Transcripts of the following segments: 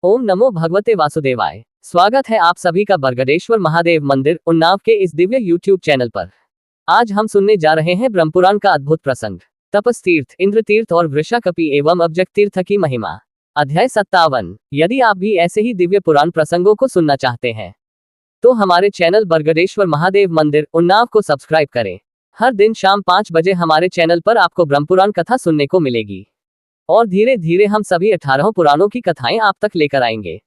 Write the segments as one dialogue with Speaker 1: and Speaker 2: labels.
Speaker 1: ओम नमो भगवते वासुदेवाय। स्वागत है आप सभी का बरगदेश्वर महादेव मंदिर उन्नाव के इस दिव्य यूट्यूब चैनल पर। आज हम सुनने जा रहे हैं ब्रह्मपुराण का अद्भुत प्रसंग, तपस तीर्थ, इंद्र तीर्थ और वृषाकपि एवं अब्जक तीर्थ की महिमा। अध्याय 57। यदि आप भी ऐसे ही दिव्य पुराण प्रसंगों को सुनना चाहते हैं तो हमारे चैनल बरगदेश्वर महादेव मंदिर उन्नाव को सब्सक्राइब करें। हर दिन शाम 5 बजे हमारे चैनल पर आपको ब्रह्मपुराण कथा सुनने को मिलेगी और धीरे धीरे हम सभी 18 पुराणों की कथाएं आप तक लेकर आएंगे।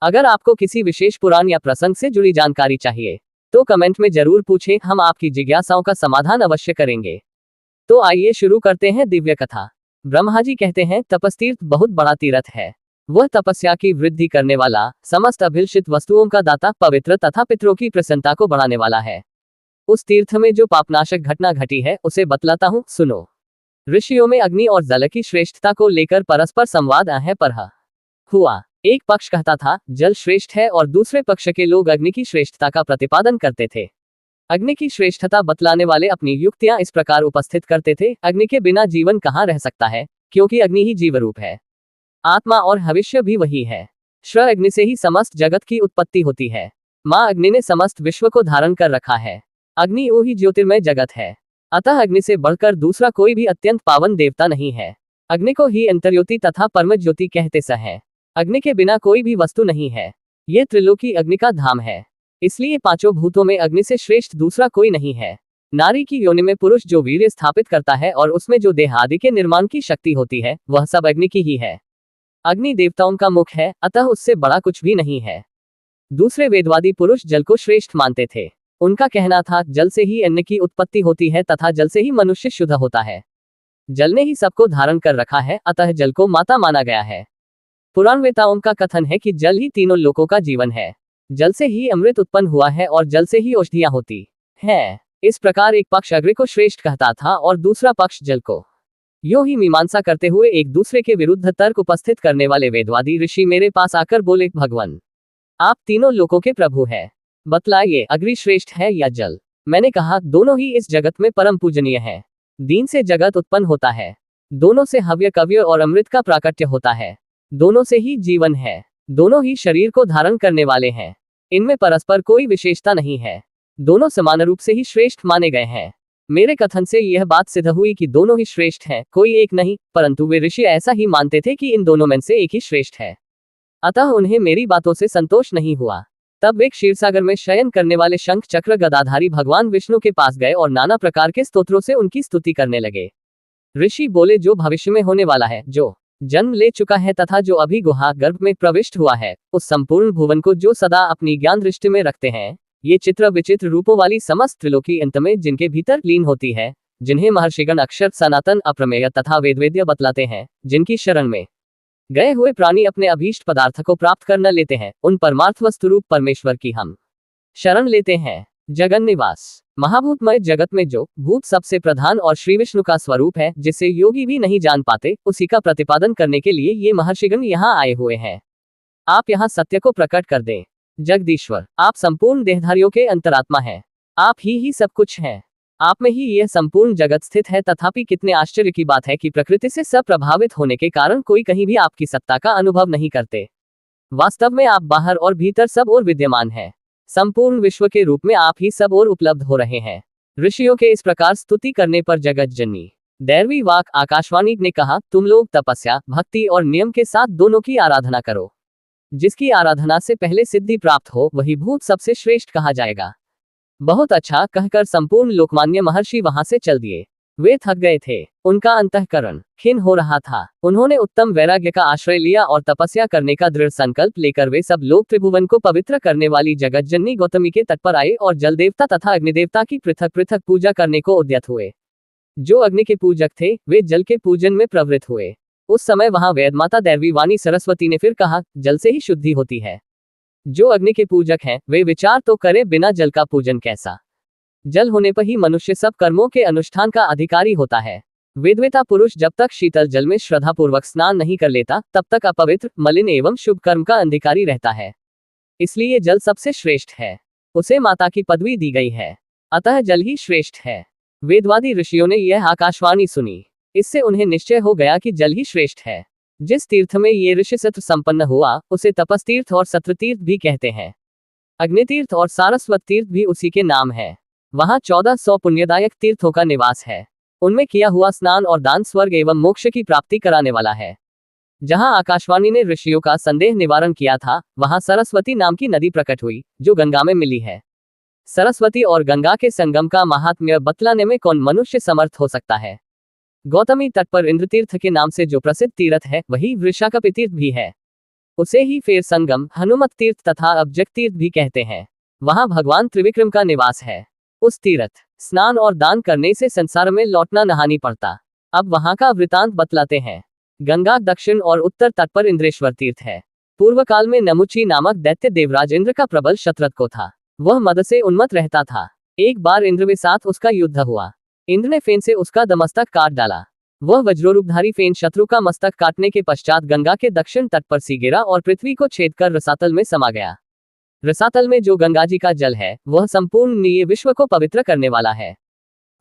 Speaker 1: अगर आपको किसी विशेष पुराण या प्रसंग से जुड़ी जानकारी चाहिए तो कमेंट में जरूर पूछें, हम आपकी जिज्ञासाओं का समाधान अवश्य करेंगे। तो आइए शुरू करते हैं दिव्य कथा। ब्रह्मा जी कहते हैं, तपस्तीर्थ बहुत बड़ा तीर्थ है। वह तपस्या की वृद्धि करने वाला, समस्त अभिलषित वस्तुओं का दाता, पवित्र तथा पितरों की प्रसन्नता को बढ़ाने वाला है। उस तीर्थ में जो पापनाशक घटना घटी है उसे बतलाता हूँ, सुनो। ऋषियों में अग्नि और जल की श्रेष्ठता को लेकर परस्पर संवाद हुआ। एक पक्ष कहता था जल श्रेष्ठ है और दूसरे पक्ष के लोग अग्नि की श्रेष्ठता का प्रतिपादन करते थे। अग्नि की श्रेष्ठता बतलाने वाले अपनी युक्तियां इस प्रकार उपस्थित करते थे, अग्नि के बिना जीवन कहाँ रह सकता है, क्योंकि अग्नि ही जीव रूप है। आत्मा और भविष्य भी वही है। श्र अग्नि से ही समस्त जगत की उत्पत्ति होती है। माँ अग्नि ने समस्त विश्व को धारण कर रखा है। अग्नि वो ही ज्योतिर्मय जगत है। अतः अग्नि से बढ़कर दूसरा कोई भी अत्यंत पावन देवता नहीं है। अग्नि को ही अंतर्ज्योति तथा परम ज्योति कहते हैं। अग्नि के बिना कोई भी वस्तु नहीं है। ये त्रिलोकी अग्नि का धाम है। इसलिए 5 भूतों में अग्नि से श्रेष्ठ दूसरा कोई नहीं है। नारी की योनि में पुरुष जो वीर्य स्थापित करता है और उसमें जो देह आदि के निर्माण की शक्ति होती है, वह सब अग्नि की ही है। अग्नि देवताओं का मुख है, अतः उससे बड़ा कुछ भी नहीं है। दूसरे वेदवादी पुरुष जल को श्रेष्ठ मानते थे। उनका कहना था जल से ही अन्न की उत्पत्ति होती है तथा जल से ही मनुष्य शुद्ध होता है। जल ने ही सबको धारण कर रखा है, अतः जल को माता माना गया है। पुराणवेताओं का कथन है कि जल ही तीनों लोकों का जीवन है। जल से ही अमृत उत्पन्न हुआ है और जल से ही औषधियां होती हैं। इस प्रकार एक पक्ष अग्नि को श्रेष्ठ कहता था और दूसरा पक्ष जल को। यूं ही मीमांसा करते हुए एक दूसरे के विरुद्ध तर्क उपस्थित करने वाले वेदवादी ऋषि मेरे पास आकर बोले, भगवान आप तीनों लोकों के प्रभु हैं, बतलाइए अग्नि श्रेष्ठ है या जल। मैंने कहा दोनों ही इस जगत में परम पूजनीय है। दीन से जगत उत्पन्न होता है। दोनों से हव्य कव्य और अमृत का प्राकट्य होता है। दोनों से ही जीवन है। दोनों ही शरीर को धारण करने वाले हैं। इनमें परस्पर कोई विशेषता नहीं है। दोनों समान रूप से ही श्रेष्ठ माने गए हैं। मेरे कथन से यह बात सिद्ध हुई कि दोनों ही श्रेष्ठ हैं, कोई एक नहीं। परंतु वे ऋषि ऐसा ही मानते थे कि इन दोनों में से एक ही श्रेष्ठ है। अतः उन्हें मेरी बातों से संतोष नहीं हुआ। तब वे क्षीरसागर में शयन करने वाले शंख चक्र गदाधारी भगवान विष्णु के पास गए और नाना प्रकार के स्तोत्रों से उनकी स्तुति करने लगे। ऋषि बोले, जो भविष्य में होने वाला है, जो जन्म ले चुका है तथा जो अभी गुहा गर्भ में प्रविष्ट हुआ है, उस संपूर्ण भुवन को जो सदा अपनी ज्ञान दृष्टि में रखते हैं, ये चित्र विचित्र रूपों वाली समस्त त्रिलोकी अंत में जिनके भीतर लीन होती है, जिन्हें महर्षिगण अक्षर सनातन अप्रमेय तथा वेदवेद्य बतलाते हैं, जिनकी शरण में गए हुए प्राणी अपने अभीष्ट पदार्थ को प्राप्त कर न लेते हैं, उन परमार्थ वस्तु रूप परमेश्वर की हम शरण लेते हैं। जगन निवास महाभूतमय जगत में जो भूत सबसे प्रधान और श्री विष्णु का स्वरूप है, जिसे योगी भी नहीं जान पाते, उसी का प्रतिपादन करने के लिए ये महर्षिगण यहाँ आए हुए हैं। आप यहाँ सत्य को प्रकट कर दें। जगदीश्वर आप संपूर्ण देहधारियों के अंतरात्मा हैं। आप ही सब कुछ हैं। आप में ही यह संपूर्ण जगत स्थित है। तथापि कितने आश्चर्य की बात है कि प्रकृति से सब प्रभावित होने के कारण कोई कहीं भी आपकी सत्ता का अनुभव नहीं करते। वास्तव में आप बाहर और भीतर सब ओर विद्यमान हैं। संपूर्ण विश्व के रूप में आप ही सब ओर उपलब्ध हो रहे हैं। ऋषियों के इस प्रकार स्तुति करने पर जगत जननी दैवी वाक आकाशवाणी ने कहा, तुम लोग तपस्या, भक्ति और नियम के साथ दोनों की आराधना करो। जिसकी आराधना से पहले सिद्धि प्राप्त हो वही भूत सबसे श्रेष्ठ कहा जाएगा। बहुत अच्छा कहकर संपूर्ण लोकमान्य महर्षि वहां से चल दिए। वे थक गए थे। उनका अंतःकरण खिन्न हो रहा था। उन्होंने उत्तम वैराग्य का आश्रय लिया और तपस्या करने का दृढ़ संकल्प लेकर वे सब लोग त्रिभुवन को पवित्र करने वाली जगत जननी गौतमी के तट पर आए और जल देवता तथा अग्निदेवता की पृथक पृथक पूजा करने को उद्यत हुए। जो अग्नि के पूजक थे वे जल के पूजन में प्रवृत्त हुए। उस समय वहां वेदमाता दैवी वाणी सरस्वती ने फिर कहा, जल से ही शुद्धि होती है। जो अग्नि के पूजक हैं वे विचार तो करें, बिना जल का पूजन कैसा। जल होने पर ही मनुष्य सब कर्मों के अनुष्ठान का अधिकारी होता है। वेदवेता पुरुष जब तक शीतल जल में श्रद्धापूर्वक स्नान नहीं कर लेता, तब तक अपवित्र, मलिन एवं शुभ कर्म का अधिकारी रहता है। इसलिए जल सबसे श्रेष्ठ है। उसे माता की पदवी दी गई है। अतः जल ही श्रेष्ठ है। वेदवादी ऋषियों ने यह आकाशवाणी सुनी। इससे उन्हें निश्चय हो गया कि जल ही श्रेष्ठ है। जिस तीर्थ में ये ऋषि सत्र संपन्न हुआ उसे तपस्तीर्थ और सत्रतीर्थ भी कहते हैं। अग्नितीर्थ और सारस्वत तीर्थ भी उसी के नाम है। वहां 1400 पुण्यदायक तीर्थों का निवास है। उनमें किया हुआ स्नान और दान स्वर्ग एवं मोक्ष की प्राप्ति कराने वाला है। जहां आकाशवाणी ने ऋषियों का संदेह निवारण किया था, वहां सरस्वती नाम की नदी प्रकट हुई, जो गंगा में मिली है। सरस्वती और गंगा के संगम का महात्म्य बतलाने में कौन मनुष्य समर्थ हो सकता है। गौतमी तट पर इंद्रतीर्थ के नाम से जो प्रसिद्ध तीर्थ है, वही वृषाकपि तीर्थ भी है। उसे ही फेर संगम, हनुमत तीर्थ तथा अब्जक तीर्थ भी कहते हैं। वहां भगवान त्रिविक्रम का निवास है। उस तीर्थ स्नान और दान करने से संसार में लौटना नहानी पड़ता। अब वहां का वृतांत बतलाते हैं। गंगा दक्षिण और उत्तर तट पर इंद्रेश्वर तीर्थ है। पूर्व काल में नमुची नामक दैत्य देवराज इंद्र का प्रबल शत्रु को था। वह मद से उन्मत्त रहता था। एक बार इंद्र के साथ उसका युद्ध हुआ। इंद्र ने फेन से उसका दमस्तक काट डाला। वह वज्रोरूपधारी फेन शत्रु का मस्तक काटने के पश्चात गंगा के दक्षिण तट पर सी गिरा और पृथ्वी को छेद कर रसातल में समा गया। रसातल में जो गंगा जी का जल है, वह संपूर्ण नीय विश्व को पवित्र करने वाला है।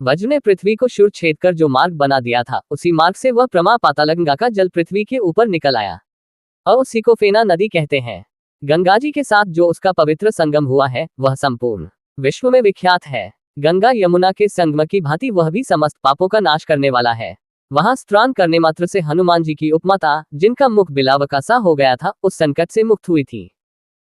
Speaker 1: वज्र ने पृथ्वी को शूर छेद कर जो मार्ग बना दिया था, उसी मार्ग से वह प्रमा पाताल गंगा का जल पृथ्वी के ऊपर निकल आया और उसी को फेना नदी कहते हैं। गंगा जी के साथ जो उसका पवित्र संगम हुआ है, वह संपूर्ण विश्व में विख्यात है। गंगा यमुना के संगम की भांति वह भी समस्त पापों का नाश करने वाला है। वहां स्नान करने मात्र से हनुमान जी की उपमा था, जिनका मुख बिलाव सा हो गया था, उस संकट से मुक्त हुई थी।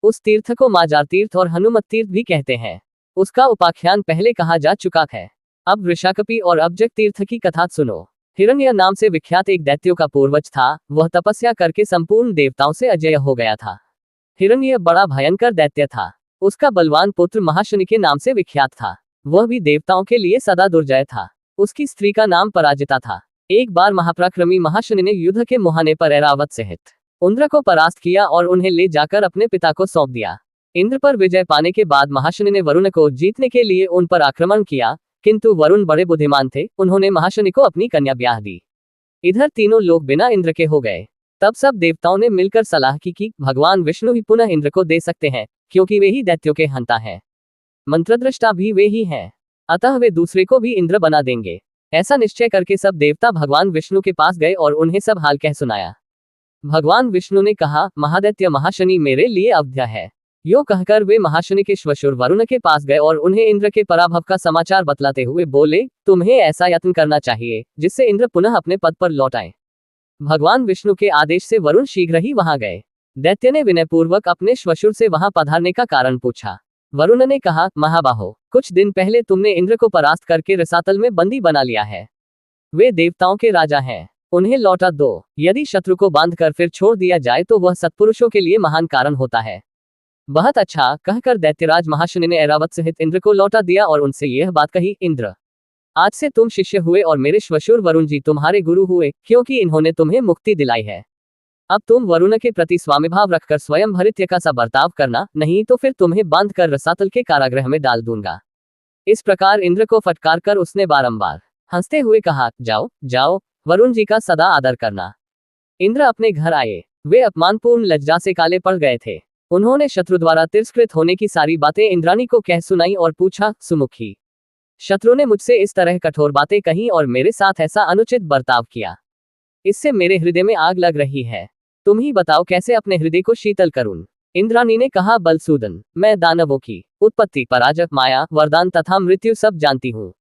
Speaker 1: उस तीर्थ को माजार तीर्थ और हनुमत तीर्थ भी कहते हैं। उसका उपाख्यान पहले कहा जा चुका है। अब वृषाकपि और अब्जक तीर्थ की कथा सुनो। हिरण्य नाम से विख्यात एक दैत्यों का पूर्वज था। वह तपस्या करके संपूर्ण देवताओं से अजय हो गया था। हिरण्य बड़ा भयंकर दैत्य था। उसका बलवान पुत्र महाशनि के नाम से विख्यात था। वह भी देवताओं के लिए सदा दुर्जय था। उसकी स्त्री का नाम पराजिता था। एक बार महापराक्रमी महाशनि ने युद्ध के मुहाने पर ऐरावत सहित इंद्र को परास्त किया और उन्हें ले जाकर अपने पिता को सौंप दिया। इंद्र पर विजय पाने के बाद महाशनि ने वरुण को जीतने के लिए उन पर आक्रमण किया, किंतु वरुण बड़े बुद्धिमान थे। उन्होंने महाशनि को अपनी कन्या ब्याह दी। इधर तीनों लोग बिना इंद्र के हो गए। तब सब देवताओं ने मिलकर सलाह की कि भगवान विष्णु ही पुनः इंद्र को दे सकते हैं, क्योंकि वे ही दैत्यों के हंता हैं। मंत्रद्रष्टा भी वे ही हैं, अतः वे दूसरे को भी इंद्र बना देंगे। ऐसा निश्चय करके सब देवता भगवान विष्णु के पास गए और उन्हें सब हाल कह सुनाया। भगवान विष्णु ने कहा, महादैत्य महाशनि मेरे लिए अवध्या है। यो कहकर वे महाशनि के श्वशुर वरुण के पास गए और उन्हें इंद्र के पराभव का समाचार बतलाते हुए बोले, तुम्हें ऐसा यत्न करना चाहिए जिससे इंद्र पुनः अपने पद पर लौट आए। भगवान विष्णु के आदेश से वरुण शीघ्र ही वहां गए। दैत्य ने विनयपूर्वक अपने श्वशुर से वहां पधारने का कारण पूछा। वरुण ने कहा, महाबाहो, कुछ दिन पहले तुमने इंद्र को परास्त करके रसातल में बंदी बना लिया है। वे देवताओं के राजा हैं, उन्हें लौटा दो। यदि शत्रु को बांध कर फिर छोड़ दिया जाए तो वह सत्पुरुषों के लिए महान कारण होता है। बहुत अच्छा कहकर दैत्यराज महाशनि ने ऐरावत सहित इंद्र को लौटा दिया और उनसे यह बात कही, इंद्र, आज से तुम शिष्य हुए और मेरे श्वशुर वरुण जी तुम्हारे गुरु हुए, क्योंकि इन्होंने तुम्हें मुक्ति दिलाई है। अब तुम वरुण के प्रति स्वामिभाव रखकर स्वयं भृत्य का सा बर्ताव करना, नहीं तो फिर तुम्हें बांध कर रसातल के कारागृह में डाल दूंगा। इस प्रकार इंद्र को फटकार कर उसने बारंबार हंसते हुए कहा, जाओ जाओ, वरुण जी का सदा आदर करना। इंद्र अपने घर आए। वे अपमानपूर्ण लज्जा से काले पड़ गए थे। उन्होंने शत्रु द्वारा तिरस्कृत होने की सारी बातें इंद्राणी को कह सुनाई और पूछा, सुमुखी, शत्रु ने मुझसे इस तरह कठोर बातें कही और मेरे साथ ऐसा अनुचित बर्ताव किया, इससे मेरे हृदय में आग लग रही है। तुम ही बताओ कैसे अपने हृदय को शीतल करूं। इंद्राणी ने कहा, बलसूदन, मैं दानवों की उत्पत्ति, पराजय, माया, वरदान तथा मृत्यु सब जानती हूँ।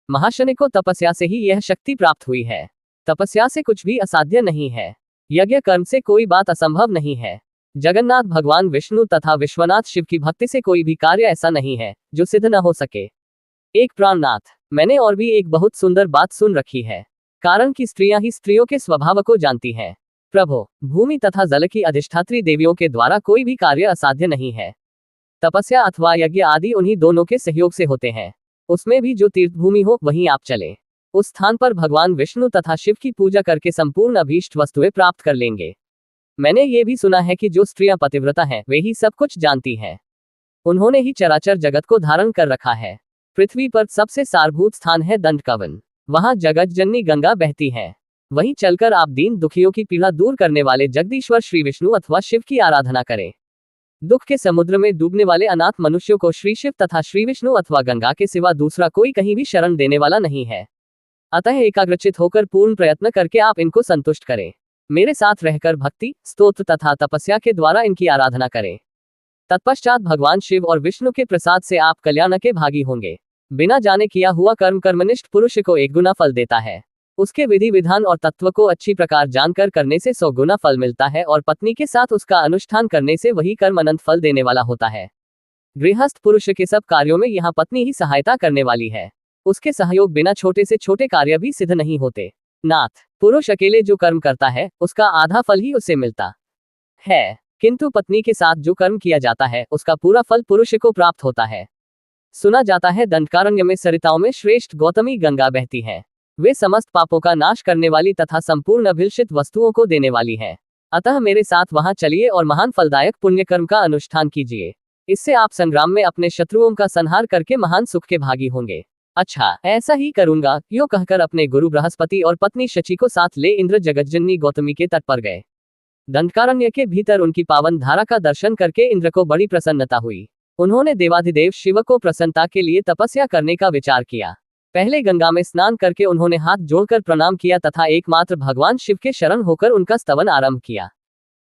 Speaker 1: महाशनि को तपस्या से ही यह शक्ति प्राप्त हुई है। तपस्या से कुछ भी असाध्य नहीं है। यज्ञ कर्म से कोई बात असंभव नहीं है। जगन्नाथ भगवान विष्णु तथा विश्वनाथ शिव की भक्ति से कोई भी कार्य ऐसा नहीं है जो सिद्ध न हो सके। एक प्राणनाथ, मैंने और भी एक बहुत सुंदर बात सुन रखी है। कारण कि स्त्रियां ही स्त्रियों के स्वभाव को जानती हैं। प्रभो, भूमि तथा जल की अधिष्ठात्री देवियों के द्वारा कोई भी कार्य असाध्य नहीं है। तपस्या अथवा यज्ञ आदि उन्हीं दोनों के सहयोग से होते हैं। उसमें भी जो तीर्थ भूमि हो वहीं आप चले। उस स्थान पर भगवान विष्णु तथा शिव की पूजा करके संपूर्ण अभीष्ट वस्तुएं प्राप्त कर लेंगे। मैंने ये भी सुना है कि जो स्त्रियां पतिव्रता हैं, वे ही सब कुछ जानती हैं। उन्होंने ही चराचर जगत को धारण कर रखा है। पृथ्वी पर सबसे सारभूत स्थान है दंडकवन। वहां जगत जननी गंगा बहती है। वहीं चलकर आप दीन दुखियों की पीड़ा दूर करने वाले जगदीश्वर श्री विष्णु अथवा शिव की आराधना करें। दुख के समुद्र में डूबने वाले अनाथ मनुष्यों को श्री शिव तथा श्री विष्णु अथवा गंगा के सिवा दूसरा कोई कहीं भी शरण देने वाला नहीं है। अतः एकाग्रचित होकर पूर्ण प्रयत्न करके आप इनको संतुष्ट करें। मेरे साथ रहकर भक्ति, स्तोत्र तथा तपस्या के द्वारा इनकी आराधना करें। तत्पश्चात भगवान शिव और विष्णु के प्रसाद से आप कल्याण के भागी होंगे। बिना जाने किया हुआ कर्म कर्मनिष्ठ पुरुष को 1 गुना फल देता है। उसके विधि विधान और तत्व को अच्छी प्रकार जानकर करने से 100 गुना फल मिलता है और पत्नी के साथ उसका अनुष्ठान करने से वही कर्म अनंत फल देने वाला होता है। गृहस्थ पुरुष के सब कार्यों में यहाँ पत्नी ही सहायता करने वाली है। उसके सहयोग बिना छोटे से छोटे कार्य भी सिद्ध नहीं होते। नाथ, पुरुष अकेले जो कर्म करता है उसका आधा फल ही उसे मिलता है, किंतु पत्नी के साथ जो कर्म किया जाता है उसका पूरा फल पुरुष को प्राप्त होता है। सुना जाता है दंडकारण्य में सरिताओं में श्रेष्ठ गौतमी गंगा बहती है। वे समस्त पापों का नाश करने वाली तथा संपूर्ण अभिलषित वस्तुओं को देने वाली है। अतः मेरे साथ वहां चलिए और महान फलदायक पुण्य कर्म का अनुष्ठान कीजिए। इससे आप संग्राम में अपने शत्रुओं का संहार करके महान सुख के भागी होंगे। अच्छा, ऐसा ही करूंगा, यो कहकर अपने गुरु बृहस्पति और पत्नी शची को साथ ले इंद्र जगज्जननी गौतमी के तट पर गए। दंडकारण्य के भीतर उनकी पावन धारा का दर्शन करके इंद्र को बड़ी प्रसन्नता हुई। उन्होंने देवाधिदेव शिव को प्रसन्नता के लिए तपस्या करने का विचार किया। पहले गंगा में स्नान करके उन्होंने हाथ जोड़कर प्रणाम किया तथा एकमात्र भगवान शिव के शरण होकर उनका स्तवन आरंभ किया।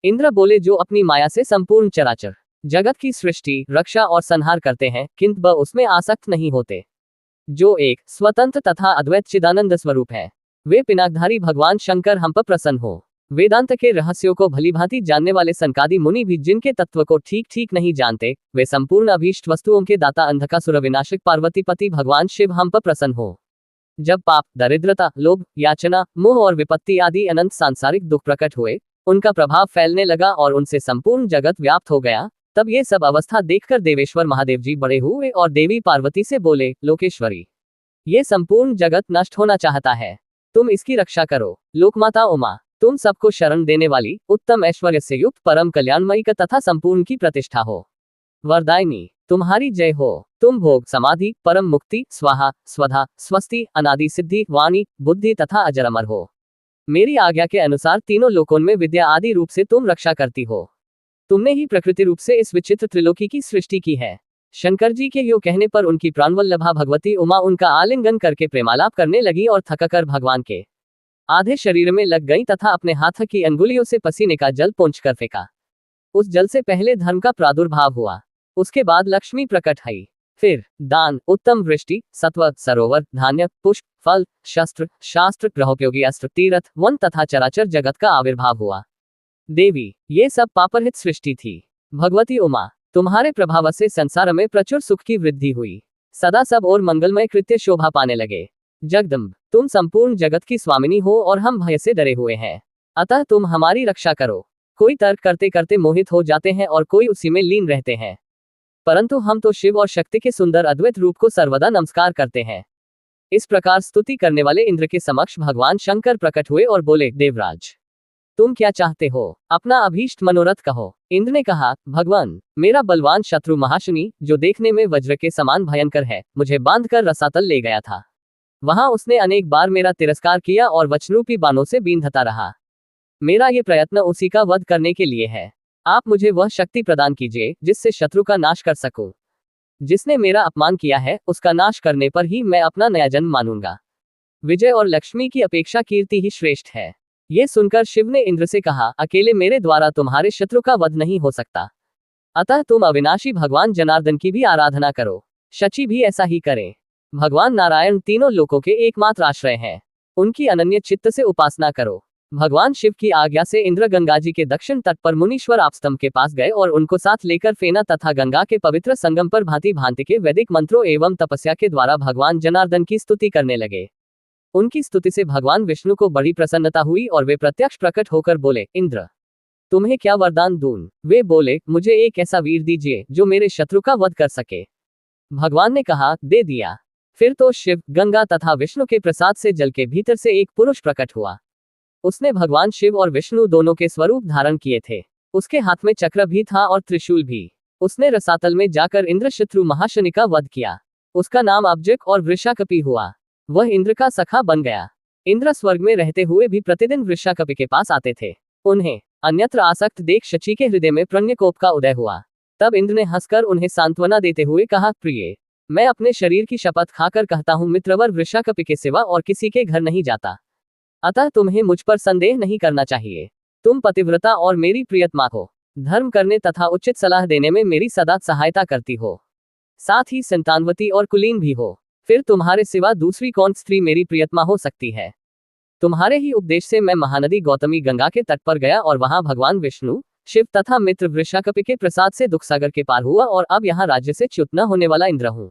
Speaker 1: इंद्र बोले, जो अपनी माया से संपूर्ण चराचर जगत की सृष्टि, रक्षा और संहार करते हैं, किंतु वह उसमें आसक्त नहीं होते, जो एक स्वतंत्र तथा अद्वैत चिदानंद स्वरूप है, वे पिनाकधारी भगवान शंकर हम पर प्रसन्न हो। वेदांत के रहस्यों को भलीभांति जानने वाले सनकादि मुनि भी जिनके तत्व को ठीक ठीक नहीं जानते, वे संपूर्ण अभीष्ट वस्तुओं के दाता अंधकासुर विनाशक पार्वतीपति भगवान शिव हम पर प्रसन्न हो। जब पाप, दरिद्रता, लोभ, याचना, मोह और विपत्ति आदि अनंत सांसारिक दुख प्रकट हुए, उनका प्रभाव फैलने लगा और उनसे संपूर्ण जगत व्याप्त हो गया, तब ये सब अवस्था देखकर देवेश्वर महादेव जी बड़े हुए और देवी पार्वती से बोले, लोकेश्वरी, ये संपूर्ण जगत नष्ट होना चाहता है, तुम इसकी रक्षा करो। लोकमाता उमा, तुम सबको शरण देने वाली, उत्तम ऐश्वर्य से युक्त, परम कल्याणमयी तथा संपूर्ण की प्रतिष्ठा हो। वरदायिनी, तुम्हारी जय हो। तुम भोग, समाधि, परम मुक्ति, स्वाहा, स्वधा, स्वस्ति, अनादि सिद्धि, वाणी, बुद्धि तथा अजर अमर हो। मेरी आज्ञा के अनुसार तीनों लोकों में विद्या आदि रूप से तुम रक्षा करती हो। तुमने ही प्रकृति रूप से इस विचित्र त्रिलोकी की सृष्टि की है। शंकर जी के यो कहने पर उनकी प्राणवल्लभा भगवती उमा उनका आलिंगन करके प्रेमालाप करने लगी और थककर भगवान के आधे शरीर में लग गई तथा अपने हाथ की अंगुलियों से पसीने का जल पोंछ कर फेंका। उस जल से पहले धर्म का प्रादुर्भाव हुआ, उसके बाद लक्ष्मी प्रकट हुई, फिर दान, उत्तम वृष्टि, सत्व, सरोवर, धान्य, पुष्प, फल, शस्त्र, शास्त्र, ग्रहोपयोगी अस्त्र, तीर्थ, वन तथा चराचर जगत का आविर्भाव हुआ। देवी, ये सब पापरहित सृष्टि थी। भगवती उमा, तुम्हारे प्रभाव से संसार में प्रचुर सुख की वृद्धि हुई, सदा सब और मंगलमय कृत्य शोभा पाने लगे। जगदम्ब, तुम संपूर्ण जगत की स्वामिनी हो और हम भय से डरे हुए हैं, अतः तुम हमारी रक्षा करो। कोई तर्क करते करते मोहित हो जाते हैं और कोई उसी में लीन रहते हैं, परंतु हम तो शिव और शक्ति के सुंदर अद्वैत रूप को सर्वदा नमस्कार करते हैं। इस प्रकार स्तुति करने वाले इंद्र के समक्ष भगवान शंकर प्रकट हुए और बोले, देवराज, तुम क्या चाहते हो, अपना अभीष्ट मनोरथ कहो। इंद्र ने कहा, भगवान, मेरा बलवान शत्रु महाशनि, जो देखने में वज्र के समान भयंकर है, मुझे बांधकर रसातल ले गया था। वहां उसने अनेक बार मेरा तिरस्कार किया और वचनरूपी बाणों से बींधता रहा। मेरा ये प्रयत्न उसी का वध करने के लिए है। आप मुझे वह शक्ति प्रदान कीजिए जिससे शत्रु का नाश कर सकूं। जिसने मेरा अपमान किया है, उसका नाश करने पर ही मैं अपना नया जन्म मानूंगा। विजय और लक्ष्मी की अपेक्षा कीर्ति ही श्रेष्ठ है। ये सुनकर शिव ने इंद्र से कहा, अकेले मेरे द्वारा तुम्हारे शत्रु का वध नहीं हो सकता, अतः तुम अविनाशी भगवान जनार्दन की भी आराधना करो। शची भी ऐसा ही करे। भगवान नारायण तीनों लोकों के एकमात्र आश्रय हैं, उनकी अनन्य चित्त से उपासना करो। भगवान शिव की आज्ञा से इंद्र गंगा जी के दक्षिण तट पर मुनीश्वर आपस्तंभ के पास गए और उनको साथ लेकर फेना तथा गंगा के पवित्र संगम पर भांति भांति के वैदिक मंत्रों एवं तपस्या के द्वारा भगवान जनार्दन की स्तुति करने लगे। उनकी स्तुति से भगवान विष्णु को बड़ी प्रसन्नता हुई और वे प्रत्यक्ष प्रकट होकर बोले, इंद्र, तुम्हें क्या वरदान दूं? वे बोले, मुझे एक ऐसा वीर दीजिए जो मेरे शत्रु का वध कर सके। भगवान ने कहा, दे दिया। फिर तो शिव, गंगा तथा विष्णु के प्रसाद से जल के भीतर से एक पुरुष प्रकट हुआ। उसने भगवान शिव और विष्णु दोनों के स्वरूप धारण किए थे। उसके हाथ में चक्र भी था और त्रिशूल भी। उसने रसातल में जाकर इंद्र शत्रु महाशनि का वध किया। उसका नाम अब्जक और वृषाकपि हुआ। वह इंद्र का सखा बन गया। इंद्र स्वर्ग में रहते हुए भी प्रतिदिन वृषाकपि के पास आते थे। उन्हें अन्यत्र आसक्त देख शची के हृदय में प्रण्यकोप का उदय हुआ। तब इंद्र ने हंसकर उन्हें सांत्वना देते हुए कहा, प्रिय, मैं अपने शरीर की शपथ खाकर कहता हूं, मित्रवर वृषाकपि के सिवा और किसी के घर नहीं जाता। अतः तुम्हें मुझ पर संदेह नहीं करना चाहिए। तुम पतिव्रता और मेरी प्रियतमा हो। धर्म करने तथा उचित सलाह देने में मेरी सदा सहायता करती हो। साथ ही संतानवती और कुलीन भी हो। फिर तुम्हारे सिवा दूसरी कौन स्त्री मेरी प्रियतमा हो सकती है। तुम्हारे ही उपदेश से मैं महानदी गौतमी गंगा के तट पर गया और वहां भगवान विष्णु, शिव तथा मित्र वृषाकपि के प्रसाद से दुखसागर के पार हुआ और अब यहाँ राज्य से च्युत न होने वाला इंद्र हूँ।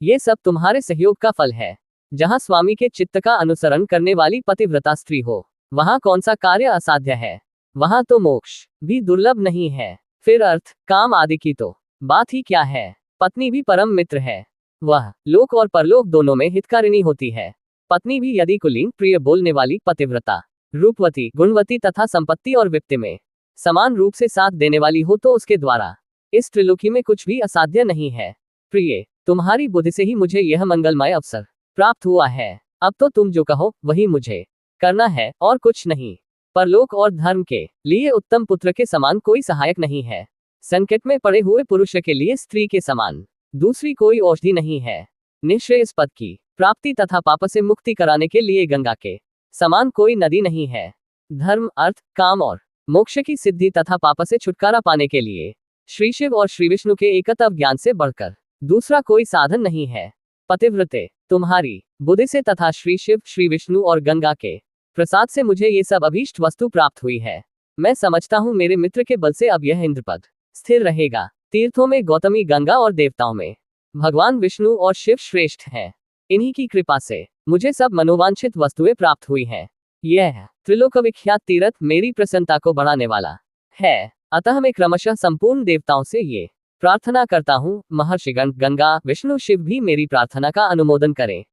Speaker 1: ये सब तुम्हारे सहयोग का फल है। जहाँ स्वामी के चित्त का अनुसरण करने वाली पतिव्रता स्त्री हो, वहां कौन सा कार्य असाध्य है। वहां तो मोक्ष भी दुर्लभ नहीं है। फिर अर्थ, काम आदि की तो बात ही क्या है। पत्नी भी परम मित्र है। वह लोक और परलोक दोनों में हितकारिणी होती है। पत्नी भी यदि कुलीन, प्रिय बोलने वाली, पतिव्रता, रूपवती, गुणवती तथा संपत्ति और वित्त में समान रूप से साथ देने वाली हो तो उसके द्वारा इस त्रिलोकी में कुछ भी असाध्य नहीं है। प्रिय, तुम्हारी बुद्धि से ही मुझे यह मंगलमय अवसर प्राप्त हुआ है। अब तो तुम जो कहो वही मुझे करना है और कुछ नहीं। परलोक और धर्म के लिए उत्तम पुत्र के समान कोई सहायक नहीं है। संकट में पड़े हुए पुरुष के लिए स्त्री के समान दूसरी कोई औषधि नहीं है। निःश्रेयस पद की प्राप्ति तथा पाप से मुक्ति कराने के लिए गंगा के समान कोई नदी नहीं है। धर्म, अर्थ, काम और मोक्ष की सिद्धि तथा पाप से छुटकारा पाने के लिए श्री शिव और श्री विष्णु के एकत्व ज्ञान से बढ़कर दूसरा कोई साधन नहीं है। पतिव्रते, तुम्हारी बुद्धि से तथा श्री शिव, श्री विष्णु और गंगा के प्रसाद से मुझे ये सब अभीष्ट वस्तु प्राप्त हुई है। मैं समझता हूँ मेरे मित्र के बल से अब यह इंद्रपद स्थिर रहेगा। तीर्थों में गौतमी गंगा और देवताओं में भगवान विष्णु और शिव श्रेष्ठ हैं। इन्हीं की कृपा से मुझे सब मनोवांछित वस्तुएं प्राप्त हुई हैं। यह त्रिलोक विख्यात तीर्थ मेरी प्रसन्नता को बढ़ाने वाला है। अतः मैं क्रमशः संपूर्ण देवताओं से ये प्रार्थना करता हूँ, महर्षिगण, गंगा, विष्णु, शिव भी मेरी प्रार्थना का अनुमोदन करें।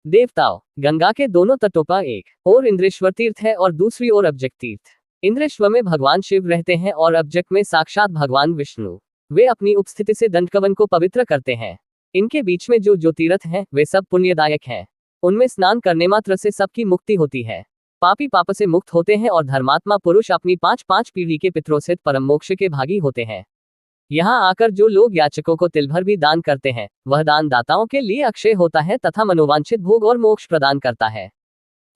Speaker 1: देवताओं, गंगा के दोनों तटों पर एक और इंद्रेश्वर तीर्थ है और दूसरी ओर अब्जक तीर्थ। इंद्रेश्वर में भगवान शिव रहते हैं और अब्जक में साक्षात भगवान विष्णु। वे अपनी उपस्थिति से दंडकवन को पवित्र करते हैं। इनके बीच में जो तीर्थ हैं वे सब पुण्यदायक हैं। उनमें स्नान करने मात्र से सबकी मुक्ति होती है। पापी पाप से मुक्त होते हैं और धर्मात्मा पुरुष अपनी 5-5 पीढ़ी के पितरों से परम मोक्ष के भागी होते हैं। यहाँ आकर जो लोग याचकों को तिल भर भी दान करते हैं, वह दान दाताओं के लिए अक्षय होता है तथा मनोवांछित भोग और मोक्ष प्रदान करता है।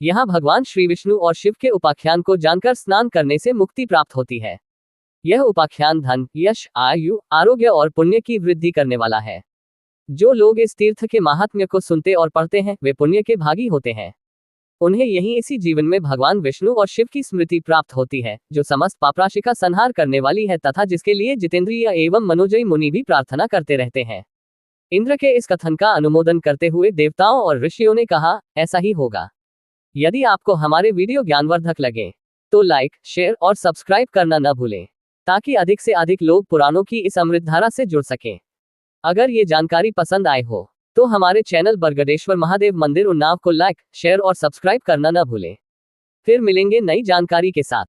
Speaker 1: यहाँ भगवान श्री विष्णु और शिव के उपाख्यान को जानकर स्नान करने से मुक्ति प्राप्त होती है। यह उपाख्यान धन, यश, आयु, आरोग्य और पुण्य की वृद्धि करने वाला है। जो लोग इस तीर्थ के महात्म्य को सुनते और पढ़ते हैं वे पुण्य के भागी होते हैं। उन्हें यही इसी जीवन में भगवान विष्णु और शिव की स्मृति प्राप्त होती है, जो समस्त पापराशि का संहार करने वाली है तथा जिसके लिए जितेंद्रिय एवं मनोजयी मुनि भी प्रार्थना करते रहते हैं। इंद्र के इस कथन का अनुमोदन करते हुए देवताओं और ऋषियों ने कहा, ऐसा ही होगा। यदि आपको हमारे वीडियो ज्ञानवर्धक लगे तो लाइक, शेयर और सब्सक्राइब करना न भूलें, ताकि अधिक से अधिक लोग पुराणों की इस अमृतधारा से जुड़ सकें। अगर ये जानकारी पसंद आए हो तो हमारे चैनल बरगदेश्वर महादेव मंदिर उन्नाव को लाइक, शेयर और सब्सक्राइब करना न भूलें। फिर मिलेंगे नई जानकारी के साथ।